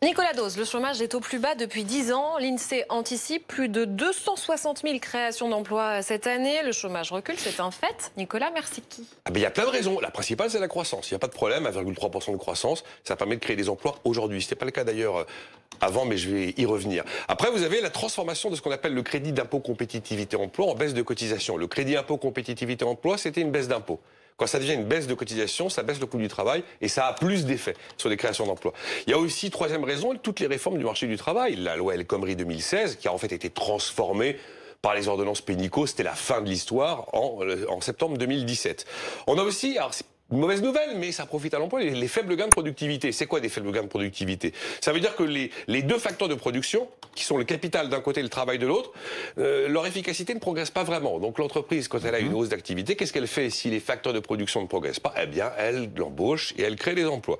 Nicolas Dose, le chômage est au plus bas depuis 10 ans. L'INSEE anticipe plus de 260 000 créations d'emplois cette année. Le chômage recule, c'est un fait. Nicolas, merci qui? Il y a plein de raisons. La principale, c'est la croissance. Il n'y a pas de problème, 1,3% de croissance, ça permet de créer des emplois aujourd'hui. Ce n'était pas le cas d'ailleurs avant, mais je vais y revenir. Après, vous avez la transformation de ce qu'on appelle le crédit d'impôt compétitivité emploi en baisse de cotisation. Le crédit impôt compétitivité emploi, c'était une baisse d'impôt. Quand ça devient une baisse de cotisation, ça baisse le coût du travail et ça a plus d'effet sur les créations d'emplois. Il y a aussi, troisième raison, toutes les réformes du marché du travail. La loi El Khomri 2016, qui a en fait été transformée par les ordonnances Pénicaud, c'était la fin de l'histoire en septembre 2017. On a aussi, alors c'est une mauvaise nouvelle, mais ça profite à l'emploi, les faibles gains de productivité. C'est quoi des faibles gains de productivité? Ça veut dire que les deux facteurs de production, qui sont le capital d'un côté et le travail de l'autre, leur efficacité ne progresse pas vraiment. Donc l'entreprise, quand elle a une hausse d'activité, qu'est-ce qu'elle fait si les facteurs de production ne progressent pas? Eh bien, elle l'embauche et elle crée des emplois.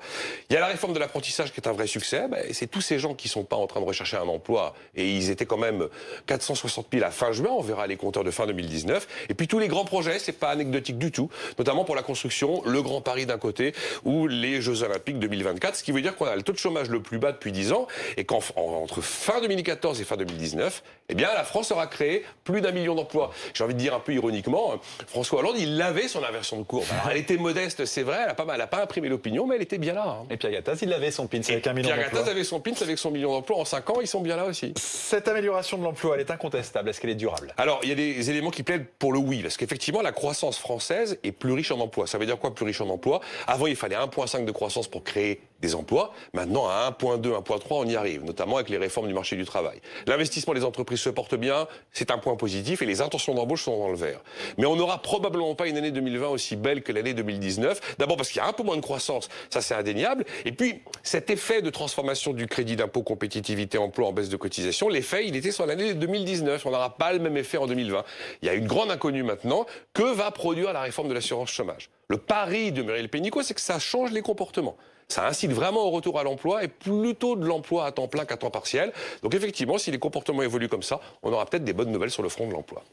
Il y a la réforme de l'apprentissage qui est un vrai succès. C'est tous ces gens qui ne sont pas en train de rechercher un emploi, et ils étaient quand même 460 000 à fin juin, on verra les compteurs de fin 2019. Et puis tous les grands projets, c'est pas anecdotique du tout, notamment pour la construction, le Grand Paris d'un côté, ou les Jeux Olympiques 2024, ce qui veut dire qu'on a le taux de chômage le plus bas depuis 10 ans, et qu'entre fin 2014 et fin 2019, eh bien, la France aura créé plus d'1 million d'emplois. J'ai envie de dire un peu ironiquement, François Hollande, il avait son inversion de courbe. Alors, elle était modeste, c'est vrai, elle n'a pas imprimé l'opinion, mais elle était bien là. Et Pierre Gattaz, il avait son pins avec 1 million d'emplois. Pierre Gattaz avait son pins avec son million d'emplois. En 5 ans, ils sont bien là aussi. Cette amélioration de l'emploi, elle est incontestable. Est-ce qu'elle est durable? Alors, il y a des éléments qui plaident pour le oui, parce qu'effectivement, la croissance française est plus riche en emplois. Ça veut dire quoi, plus riche en emplois? Avant, il fallait 1,5 de croissance pour créer des emplois. Maintenant, à 1,2, 1,3, on y arrive, notamment avec les réformes du marché du travail. L'investissement des entreprises se porte bien, c'est un point positif, et les intentions d'embauche sont dans le vert. Mais on n'aura probablement pas une année 2020 aussi belle que l'année 2019. D'abord parce qu'il y a un peu moins de croissance, ça c'est indéniable. Et puis, cet effet de transformation du crédit d'impôt compétitivité emploi en baisse de cotisation, l'effet, il était sur l'année 2019. On n'aura pas le même effet en 2020. Il y a une grande inconnue maintenant. Que va produire la réforme de l'assurance chômage? Le pari de Muriel Pénicaud, c'est que ça change les comportements. Ça incite vraiment au retour à l'emploi et plutôt de l'emploi à temps plein qu'à temps partiel. Donc effectivement, si les comportements évoluent comme ça, on aura peut-être des bonnes nouvelles sur le front de l'emploi.